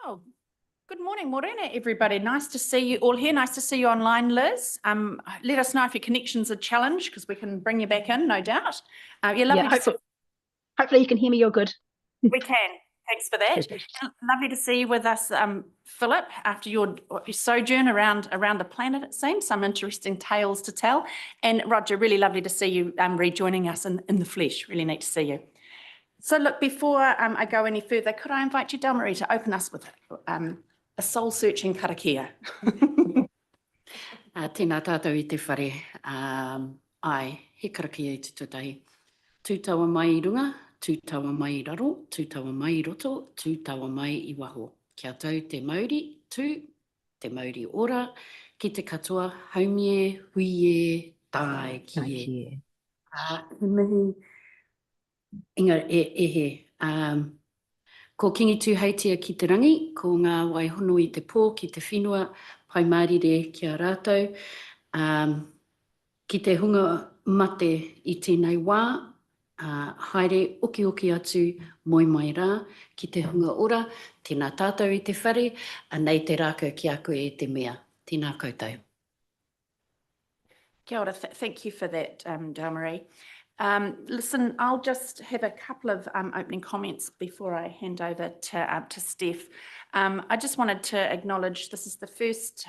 Oh, good morning, Morena, everybody. Nice to see you all here. Nice to see you online, Liz. Let us know if your connection's a challenge because we can bring you back in, no doubt. Hopefully you can hear me. You're good. We can. Thanks for that. Lovely to see you with us, Philip, after your sojourn around the planet, it seems. Some interesting tales to tell. And Roger, really lovely to see you rejoining us in the flesh. Really neat to see you. So look, before I go any further, could I invite you, Delmarie, to open us with a soul-searching karakia? Tēnā tātou I te whare. Ai, he karakia I te tutai. Tūtaua mai I runga, tūtaua mai I raro, tūtaua mai I roto, tūtaua mai I waho. Kia tau te Māori, te Māori ora, ki te katoa, haumie, huie, tai, kie. Mihi, inga he. Ko Kingi Tūheitia ki te rangi, ko ngā waihono I te pō, ki te whenua, pai mārire ki a rātou. Ki te hunga mate I tēnei wā, haere oki atu moi mai rā, ki te hunga ora, tēnā tātou I te whare, nei te rākau ki a koe te mea. Tēnā koutou. Kia ora, thank you for that, Delmarie. Listen, I'll just have a couple of opening comments before I hand over to Steph. I just wanted to acknowledge this is the first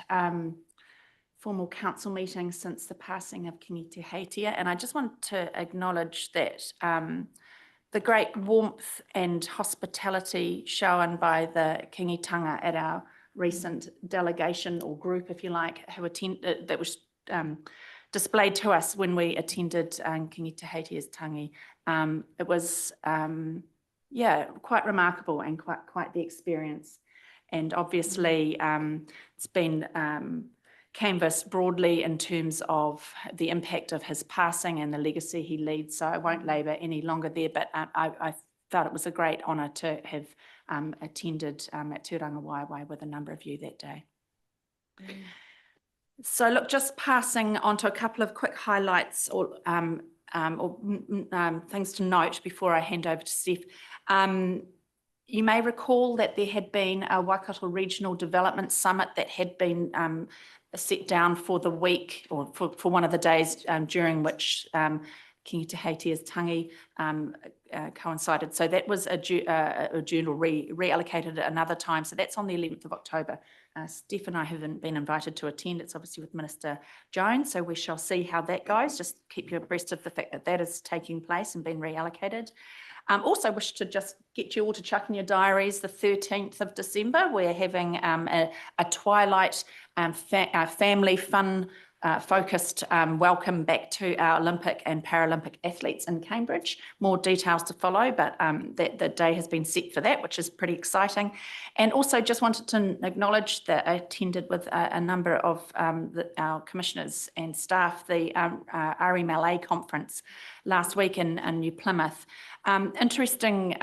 formal council meeting since the passing of Kingi Tūheitia, and I just want to acknowledge that the great warmth and hospitality shown by the Kingitanga at our recent delegation or group, if you like, who attended, that was displayed to us when we attended Kingi Tūheitia's tangi. It was, quite remarkable and quite the experience. And obviously, it's been canvassed broadly in terms of the impact of his passing and the legacy he leads. So I won't labour any longer there, but I felt it was a great honour to have attended at Tūranga Waiwai with a number of you that day. So look, just passing on to a couple of quick highlights or things to note before I hand over to Steph. You may recall that there had been a Waikato Regional Development Summit that had been set down for the week or for one of the days during which Kingi Tūheitia's tangi coincided. So that was adjourned or reallocated at another time. So that's on the 11th of October. Steph and I haven't been invited to attend. It's obviously with Minister Jones. So we shall see how that goes. Just keep you abreast of the fact that that is taking place and being reallocated. Also wish to just get you all to chuck in your diaries the 13th of December. We're having a twilight family fun focused welcome back to our Olympic and Paralympic athletes in Cambridge. More details to follow, but the day has been set for that, which is pretty exciting. And also just wanted to acknowledge that I attended with a number of our commissioners and staff the RMLA conference last week in New Plymouth. Interesting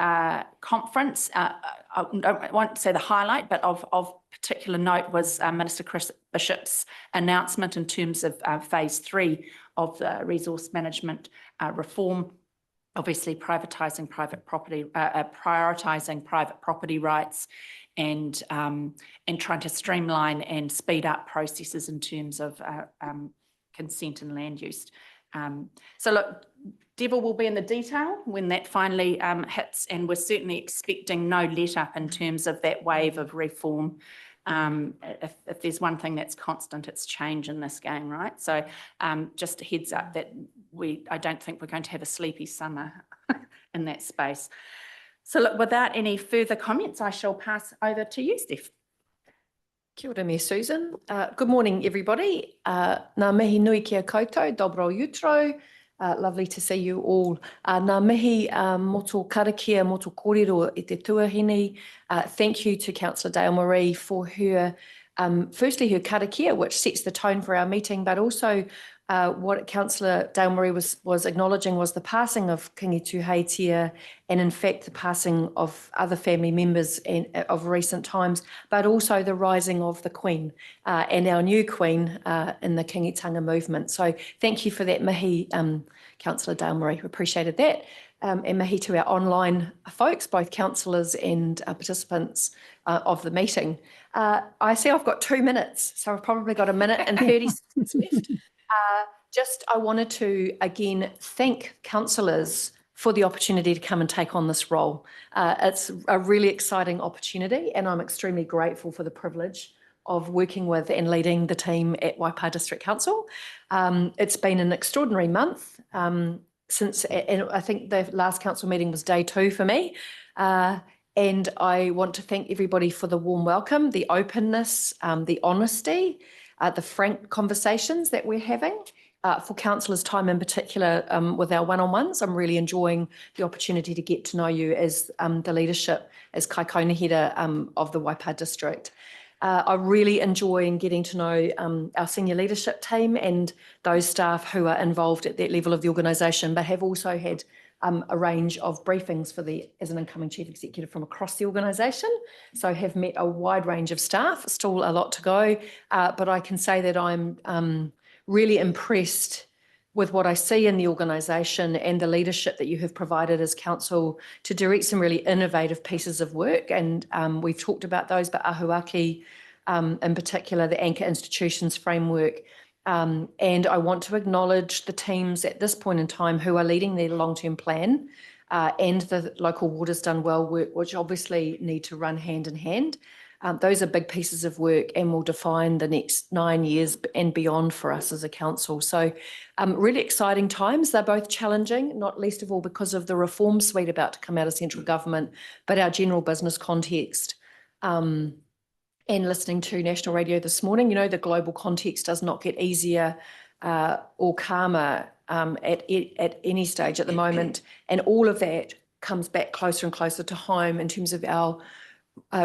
conference. I won't say the highlight, but of particular note was Minister Chris Bishop's announcement in terms of phase 3 of the resource management reform, obviously privatising private property, prioritising private property rights, and trying to streamline and speed up processes in terms of consent and land use. So look, devil will be in the detail when that finally hits, and we're certainly expecting no let up in terms of that wave of reform. If there's one thing that's constant, it's change in this game, right? So just a heads up that I don't think we're going to have a sleepy summer in that space. So look, without any further comments, I shall pass over to you, Steph. Kia ora me, Susan. Good morning, everybody. Ngā mihi nui kia koutou, dobro jutro. Lovely to see you all. Ngā mihi moto karakia, moto kōrero I te tuahine. Thank you to Councillor Delmarie for her, firstly her karakia, which sets the tone for our meeting, but also what Councillor Delmarie was acknowledging was the passing of Kingi Tūheitia, and in fact the passing of other family members of recent times, but also the rising of the Queen and our new Queen in the Kingitanga movement. So thank you for that mihi, Councillor Delmarie, appreciated that. and mihi to our online folks, both councillors and participants of the meeting. I see I've got 2 minutes, so I've probably got 1 minute and 30 seconds left. I wanted to again thank councillors for the opportunity to come and take on this role. It's a really exciting opportunity, and I'm extremely grateful for the privilege of working with and leading the team at Waipa District Council. It's been an extraordinary month since, and I think the last council meeting was day 2 for me. And I want to thank everybody for the warm welcome, the openness, the honesty, the frank conversations that we're having. For councillors' time in particular with our one-on-ones, I'm really enjoying the opportunity to get to know you as the leadership, as kai kaunihera of the Waipa District. I'm really enjoying getting to know our senior leadership team and those staff who are involved at that level of the organisation, but have also had a range of briefings as an incoming chief executive from across the organisation. So have met a wide range of staff, still a lot to go, but I can say that I'm really impressed with what I see in the organisation and the leadership that you have provided as council to direct some really innovative pieces of work. And we've talked about those, but Ahuaki in particular, the Anchor Institutions Framework. And I want to acknowledge the teams at this point in time who are leading their long-term plan and the local Waters Done Well work, which obviously need to run hand in hand. Those are big pieces of work and will define the next 9 years and beyond for us as a council. So really exciting times. They're both challenging, not least of all because of the reform suite about to come out of central government, but our general business context. And listening to national radio this morning, you know, the global context does not get easier or calmer at any stage at the moment. And all of that comes back closer and closer to home in terms of our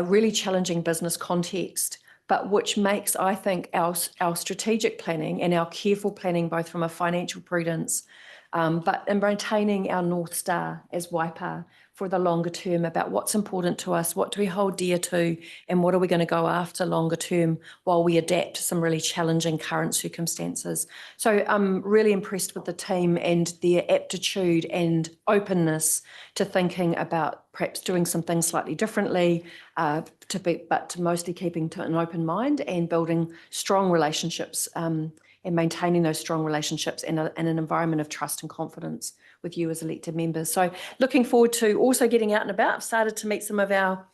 really challenging business context, but which makes, I think, our strategic planning and our careful planning, both from a financial prudence, but in maintaining our North Star as Waipa for the longer term about what's important to us, what do we hold dear to, and what are we going to go after longer term while we adapt to some really challenging current circumstances. So I'm really impressed with the team and their aptitude and openness to thinking about perhaps doing some things slightly differently, but to mostly keeping to an open mind and building strong relationships and maintaining those strong relationships in an environment of trust and confidence with you as elected members. So looking forward to also getting out and about. I've started to meet some of our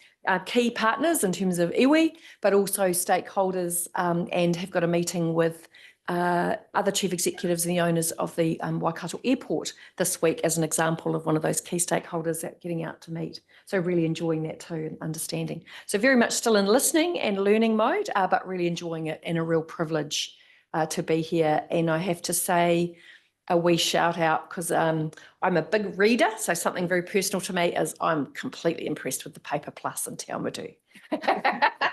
key partners in terms of iwi, but also stakeholders, and have got a meeting with other chief executives and the owners of the Waikato Airport this week as an example of one of those key stakeholders that getting out to meet. So really enjoying that too and understanding. So very much still in listening and learning mode, but really enjoying it and a real privilege to be here. And I have to say a wee shout out because I'm a big reader. So something very personal to me is I'm completely impressed with the Paper Plus in Te Awamutu.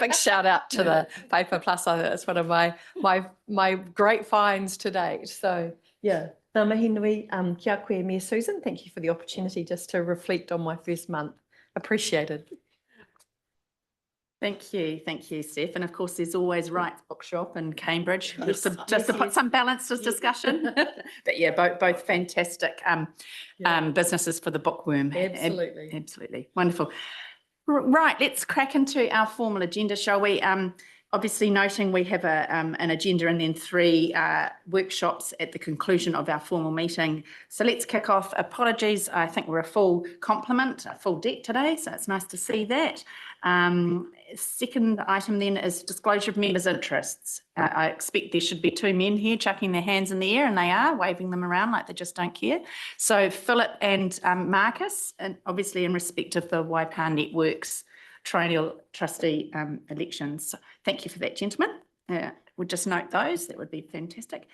Big shout out to the Paper Plus. I think it's one of my great finds to date. So yeah, ngā mihi nui kia koe Mayor Susan. Thank you for the opportunity just to reflect on my first month. Appreciated. Thank you, Steph. And of course, there's always Wright's Bookshop in Cambridge, just to put some balance to discussion. But yeah, both fantastic businesses for the bookworm. Absolutely. Absolutely. Wonderful. Right, let's crack into our formal agenda, shall we? Obviously noting we have an agenda and then 3 workshops at the conclusion of our formal meeting. So let's kick off. Apologies, I think we're a full complement, a full deck today, so it's nice to see that. Second item then is disclosure of members' interests. I expect there should be 2 men here chucking their hands in the air, and they are waving them around like they just don't care. So Philip and Marcus, and obviously in respect of the Waipa Networks triennial trustee elections. So thank you for that, gentlemen. We'll just note those. That would be fantastic.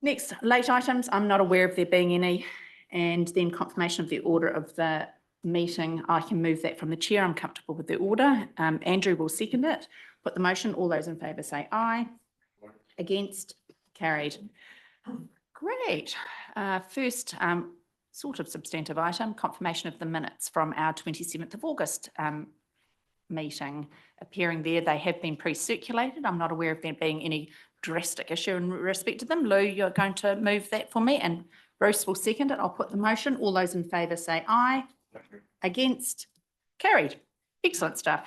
Next, late items. I'm not aware of there being any. And then confirmation of the order of the meeting. I can move that from the chair. I'm comfortable with the order. Andrew will second it. Put the motion. All those in favour say aye. Against? Carried. Great. First sort of substantive item, confirmation of the minutes from our 27th of August meeting. Appearing there, they have been pre-circulated. I'm not aware of there being any drastic issue in respect to them. Lou, you're going to move that for me, and Bruce will second it. I'll put the motion. All those in favour say aye. Against? Carried. Excellent stuff.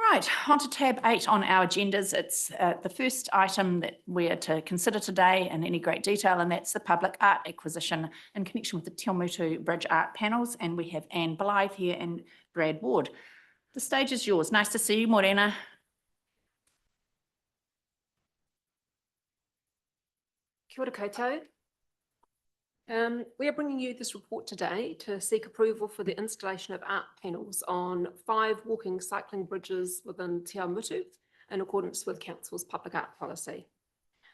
Right, on to tab 8 on our agendas. It's the first item that we are to consider today in any great detail, and that's the public art acquisition in connection with the Te Awamutu Bridge art panels. And we have Anne Blythe here and Brad Ward. The stage is yours. Nice to see you, Morena. Kia ora koutou. We are bringing you this report today to seek approval for the installation of art panels on 5 walking cycling bridges within Te Awamutu in accordance with Council's public art policy.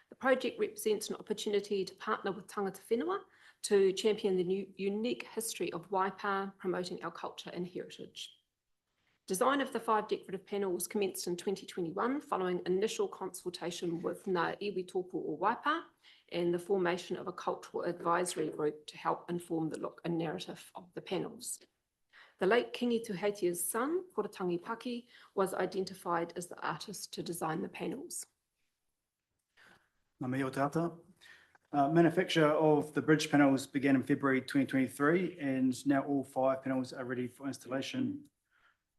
The project represents an opportunity to partner with tangata whenua to champion the unique history of Waipa, promoting our culture and heritage. Design of the 5 decorative panels commenced in 2021 following initial consultation with Ngā Iwi Tōpū o Waipa and the formation of a cultural advisory group to help inform the look and narrative of the panels. The late Kingi Tuhatia's son, Korotangi Paki, was identified as the artist to design the panels. Ngā mihi o te ata. Manufacture of the bridge panels began in February 2023, and now all 5 panels are ready for installation.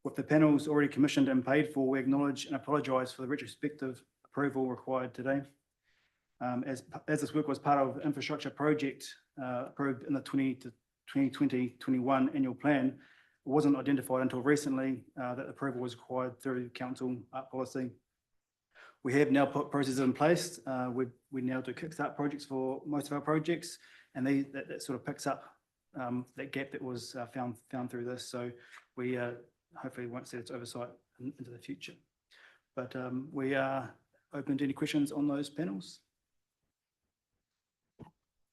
With the panels already commissioned and paid for, we acknowledge and apologise for the retrospective approval required today. As this work was part of the infrastructure project approved in the 2020-21 annual plan, it wasn't identified until recently that approval was required through council art policy. We have now put processes in place. We now do kickstart projects for most of our projects, and that sort of picks up that gap that was found through this. So we hopefully won't see its oversight into the future. But we are open to any questions on those panels.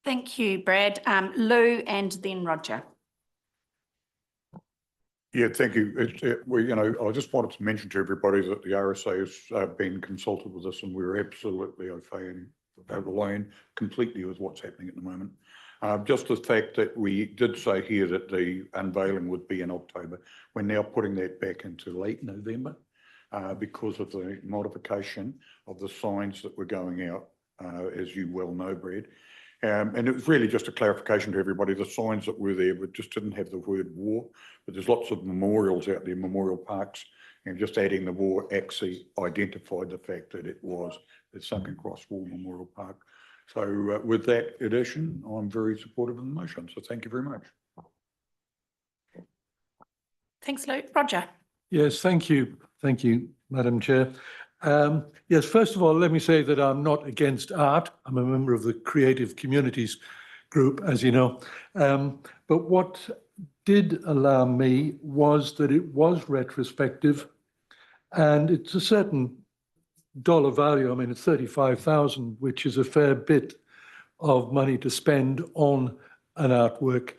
Thank you, Brad. Lou and then Roger. Yeah, thank you. I just wanted to mention to everybody that the RSA has been consulted with us, and we're absolutely okay and aligned completely with what's happening at the moment. Just the fact that we did say here that the unveiling would be in October, we're now putting that back into late November because of the modification of the signs that were going out, as you well know, Brad. And it was really just a clarification to everybody. The signs that were there just didn't have the word war, but there's lots of memorials out there, memorial parks, and just adding the war actually identified the fact that it was the Sunken Cross War Memorial Park. So with that addition, I'm very supportive of the motion. So thank you very much. Thanks, Lou. Roger. Yes, thank you. Thank you, Madam Chair. Yes, first of all, let me say that I'm not against art. I'm a member of the Creative Communities Group, as you know. But what did alarm me was that it was retrospective, and it's a certain dollar value. I mean, it's 35,000, which is a fair bit of money to spend on an artwork.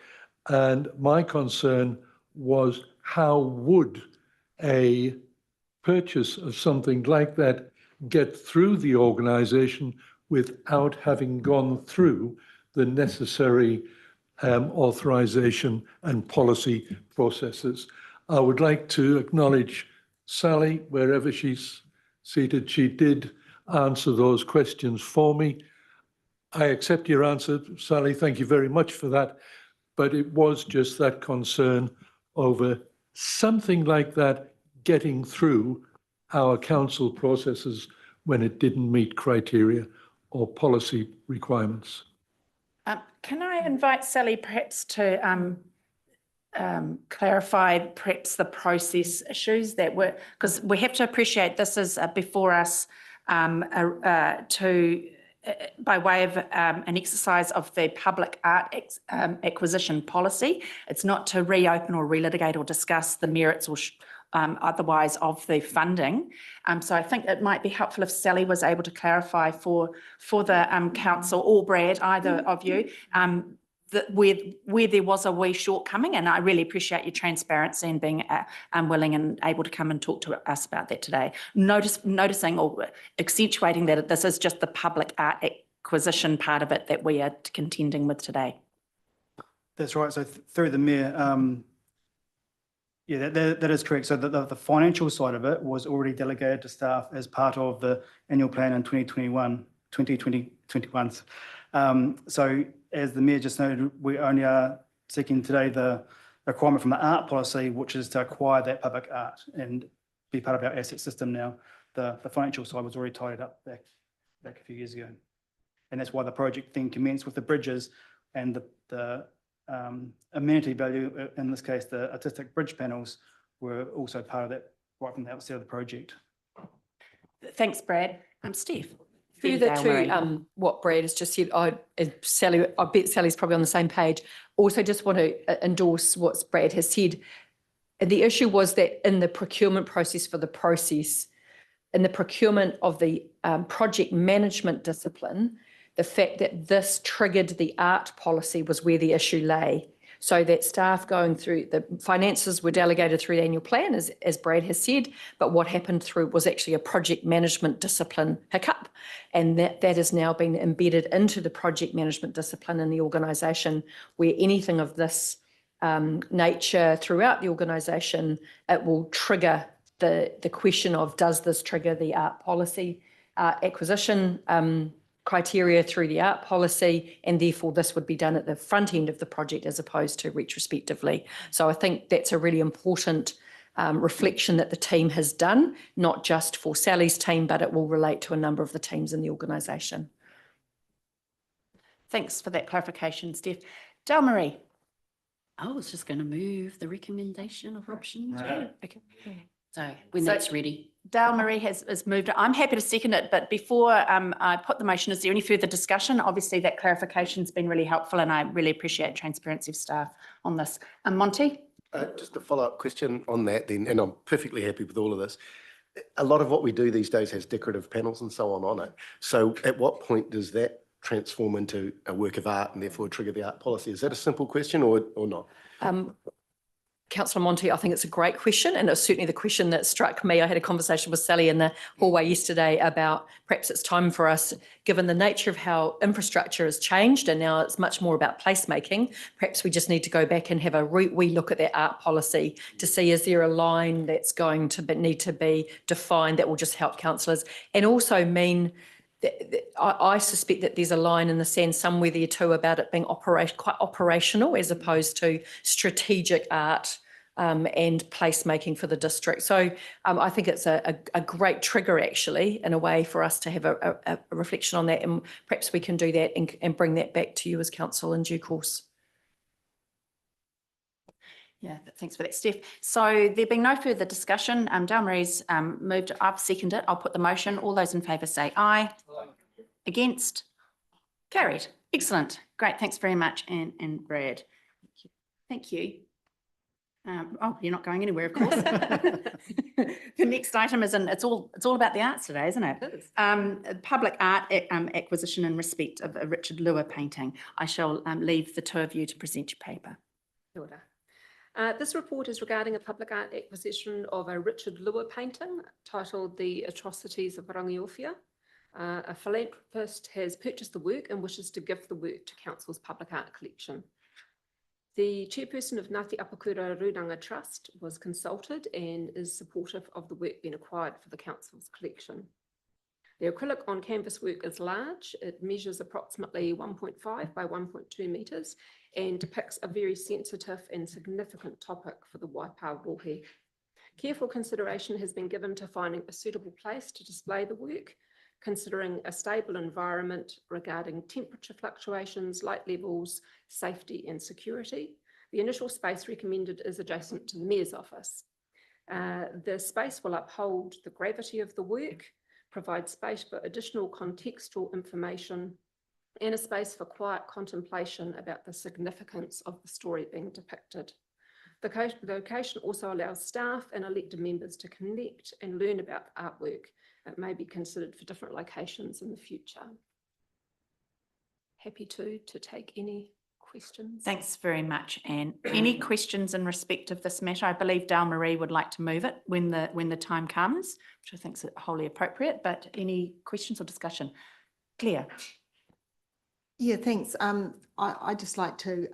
And my concern was, how would a purchase of something like that get through the organisation without having gone through the necessary authorisation and policy processes? I would like to acknowledge Sally, wherever she's seated. She did answer those questions for me. I accept your answer, Sally. Thank you very much for that. But it was just that concern over something like that getting through our council processes when it didn't meet criteria or policy requirements. Can I invite Sally perhaps to clarify perhaps the process issues that were, because we have to appreciate this is before us by way of an exercise of the public art acquisition policy. It's not to reopen or relitigate or discuss the merits or otherwise of the funding. So I think it might be helpful if Sally was able to clarify for the council, or Brad, either of you, where there was a wee shortcoming. And I really appreciate your transparency and being willing and able to come and talk to us about that today. Noticing or accentuating that this is just the public art acquisition part of it that we are contending with today. That's right. So through the Mayor, yeah, that is correct. So the financial side of it was already delegated to staff as part of the annual plan in 2021, 2020 21s. So as the Mayor just noted, we only are seeking today the requirement from the art policy, which is to acquire that public art and be part of our asset system now. The financial side was already tied up back a few years ago. And that's why the project then commenced with the bridges and the amenity value, in this case, the artistic bridge panels were also part of that right from the outset of the project. Thanks, Brad. Steph. Further Dale Murray. to what Brad has just said, I bet Sally's probably on the same page. Also just want to endorse what Brad has said. The issue was that in the procurement process in the procurement of the project management discipline, the fact that this triggered the art policy was where the issue lay. So that staff going through, the finances were delegated through the annual plan, as Brad has said, but what happened through was actually a project management discipline hiccup. And that has now been embedded into the project management discipline in the organisation, where anything of this nature throughout the organisation, it will trigger the question of, does this trigger the art policy acquisition criteria through the art policy, and therefore this would be done at the front end of the project as opposed to retrospectively. So I think that's a really important reflection that the team has done, not just for Sally's team, but it will relate to a number of the teams in the organisation. Thanks for that clarification, Steph. Dale Marie. I was just going to move the recommendation of options. Okay. So when So- that's ready. Dale Marie has moved it. I'm happy to second it, but before I put the motion, is there any further discussion? Obviously, that clarification's been really helpful and I really appreciate transparency of staff on this. Monty? Just a follow-up question on that then, and I'm perfectly happy with all of this. A lot of what we do these days has decorative panels and so on it. So at what point does that transform into a work of art and therefore trigger the art policy? Is that a simple question or not? Councillor Monty, I think it's a great question, and it's certainly the question that struck me. I had a conversation with Sally in the hallway yesterday about perhaps it's time for us, given the nature of how infrastructure has changed and now it's much more about placemaking, perhaps we just need to go back and have a wee look at that art policy to see, is there a line that's going to need to be defined that will just help councillors, and also mean I suspect that there's a line in the sand somewhere there too about it being quite operational as opposed to strategic art and placemaking for the district. So I think it's a great trigger actually in a way for us to have a reflection on that, and perhaps we can do that and bring that back to you as council in due course. Yeah, thanks for that, Steph. So there being no further discussion, Dale Marie's moved, I've seconded it. I'll put the motion. All those in favour say aye. Against? Carried. Excellent. Great. Thanks very much, Anne and Brad. Thank you. Oh, you're not going anywhere, of course. The next item is, it's all about the arts today, isn't it? Public art acquisition in respect of a Richard Lua painting. I shall leave the two of you to present your paper. Kia ora. This report is regarding a public art acquisition of a Richard Lua painting titled The Atrocities of Rangiowhia. A philanthropist has purchased the work and wishes to give the work to Council's public art collection. The chairperson of Ngāti Apakura Runanga Trust was consulted and is supportive of the work being acquired for the Council's collection. The acrylic on canvas work is large. It measures approximately 1.5 by 1.2 metres and depicts a very sensitive and significant topic for the Waipa Wōhi. Careful consideration has been given to finding a suitable place to display the work, considering a stable environment regarding temperature fluctuations, light levels, safety and security. The initial space recommended is adjacent to the Mayor's office. The space will uphold the gravity of the work, provide space for additional contextual information, and a space for quiet contemplation about the significance of the story being depicted. The location also allows staff and elected members to connect and learn about the artwork. It may be considered for different locations in the future. Happy to take any questions. Thanks very much, Anne. Any questions in respect of this matter? I believe Dale Marie would like to move it when the time comes, which I think is wholly appropriate, but any questions or discussion? Claire. Yeah, thanks. I'd just like to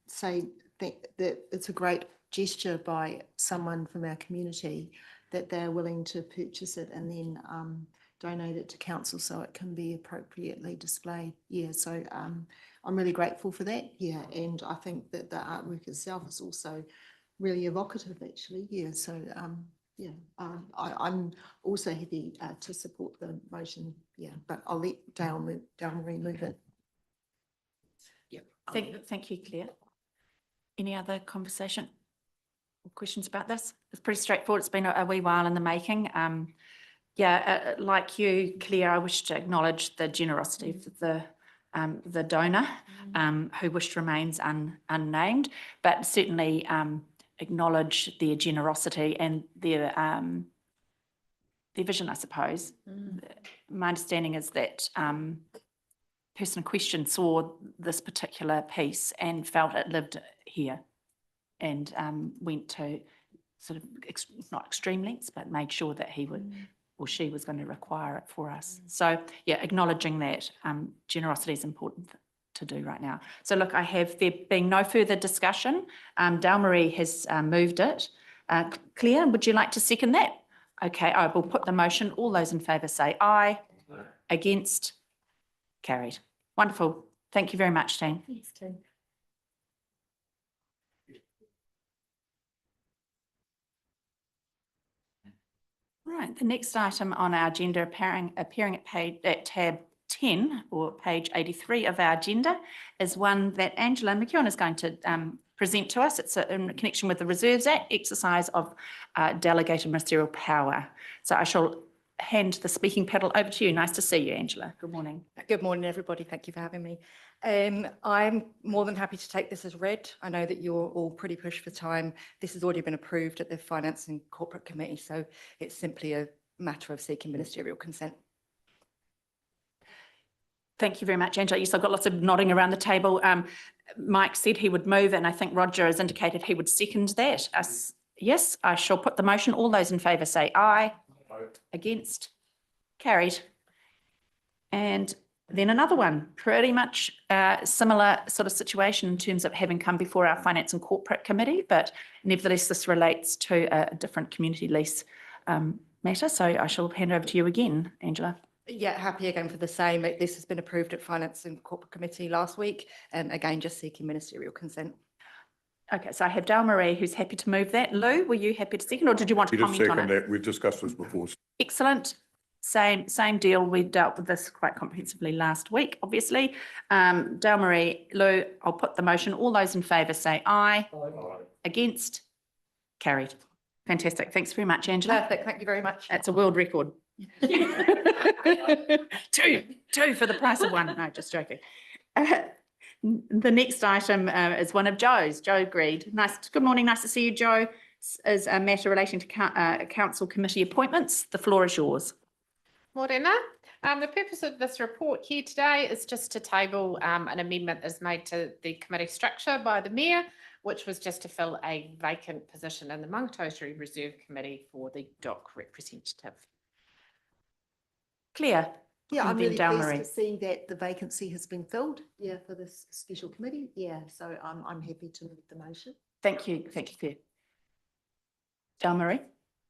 say that it's a great gesture by someone from our community that they're willing to purchase it and then donate it to council so it can be appropriately displayed. Yeah, so I'm really grateful for that. Yeah, and I think that the artwork itself is also really evocative, actually. Yeah, so yeah, I'm also happy to support the motion. Yeah, but I'll let Dale Marie move it. Thank you, Claire. Any other conversation or questions about this? It's pretty straightforward. It's been a wee while in the making. Like you, Claire, I wish to acknowledge the generosity of the donor who wished remains unnamed, but certainly acknowledge their generosity and their vision, I suppose. My understanding is that person in question saw this particular piece and felt it lived here and went to sort of, not extreme lengths, but made sure that he would or she was going to require it for us. So yeah, acknowledging that generosity is important to do right now. So look, I have, there being no further discussion, Dale Marie has moved it. Claire, would you like to second that? Okay, I will put the motion. All those in favour say aye. Against? Carried. Wonderful. Thank you very much, team. Thanks, team. Right, the next item on our agenda appearing at tab 10 or page 83 of our agenda is one that Angela McKeown is going to present to us. It's in connection with the Reserves Act, exercise of delegated ministerial power. So I shall hand the speaking paddle over to you. Nice to see you, Angela. Good morning. Good morning, everybody. Thank you for having me. I'm more than happy to take this as read. I know that you're all pretty pushed for time. This has already been approved at the Finance and Corporate Committee, so it's simply a matter of seeking ministerial consent. Thank you very much, Angela. Yes, I've got lots of nodding around the table. Mike said he would move, and I think Roger has indicated he would second that. Yes, I shall put the motion. All those in favour say aye. Against? Carried. And then another one, pretty much similar sort of situation in terms of having come before our Finance and Corporate Committee, but nevertheless this relates to a different community lease matter. So I shall hand over to you again, Angela. Yeah, happy again for the same. This has been approved at Finance and Corporate Committee last week, and again, just seeking ministerial consent. Okay, so I have Dale Marie who's happy to move that. Lou, were you happy to second or did you want to You just comment on second it? that. We've discussed this before. Excellent. Same deal. We dealt with this quite comprehensively last week, obviously. Dale Marie, Lou, I'll put the motion. All those in favour say aye. Against? Carried. Fantastic. Thanks very much, Angela. Perfect. Thank you very much. That's a world record. Two for the price of one. No, just joking. The next item is one of Joe's. Joe Greed. Good morning. Nice to see you, Joe. Is a matter relating to council committee appointments. The floor is yours. Morena. The purpose of this report here today is just to table an amendment that is made to the committee structure by the Mayor, which was just to fill a vacant position in the Mangatautari Reserve Committee for the DOC representative. Claire. Yeah, I'm and then really Dale pleased Marie. to see that the vacancy has been filled, yeah, for this special committee. Yeah, so I'm happy to move the motion. Thank you, Claire. Dale Marie,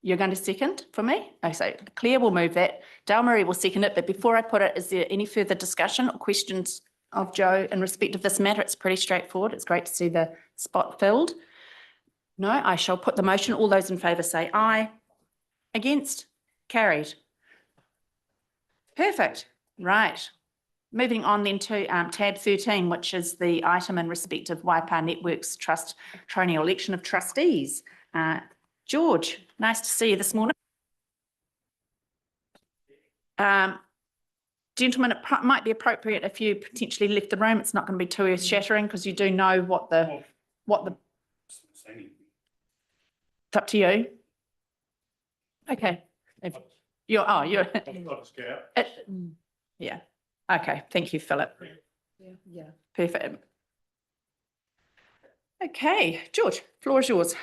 you're going to second for me? Oh, so Claire will move that. Dale Marie will second it, but before I put it, is there any further discussion or questions of Joe in respect of this matter? It's pretty straightforward. It's great to see the spot filled. No, I shall put the motion. All those in favour say aye. Against? Carried. Perfect. Right. Moving on then to tab 13, which is the item in respect of Waipa Networks Trust triennial election of trustees. George, nice to see you this morning. Gentlemen, it might be appropriate if you potentially left the room. It's not going to be too earth-shattering because you do know what the. It's up to you. Okay. You're. Yeah. Okay. Thank you, Philip. Yeah. Perfect. Okay, George, floor is yours.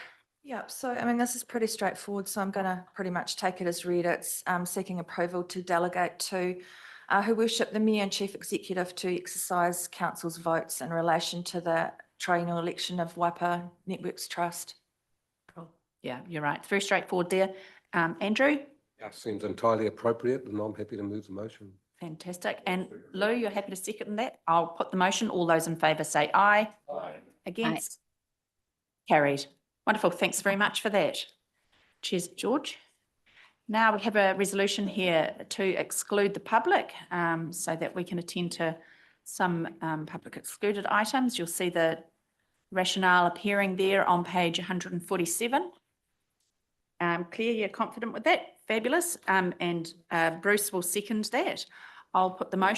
Yeah, so I mean, this is pretty straightforward, so I'm going to pretty much take it as read. It's seeking approval to delegate to Her Worship the Mayor and Chief Executive to exercise council's votes in relation to the triennial election of Waipa Networks Trust. Yeah, you're right. Very straightforward there. Andrew, That seems entirely appropriate and I'm happy to move the motion. Fantastic. And Lou, you're happy to second that? I'll put the motion. All those in favour say aye. Aye. Against? Carried. Wonderful. Thanks very much for that. Cheers, George. Now we have a resolution here to exclude the public so that we can attend to some public excluded items. You'll see the rationale appearing there on page 147. Claire, you're confident with that? Fabulous. And Bruce will second that. I'll put the motion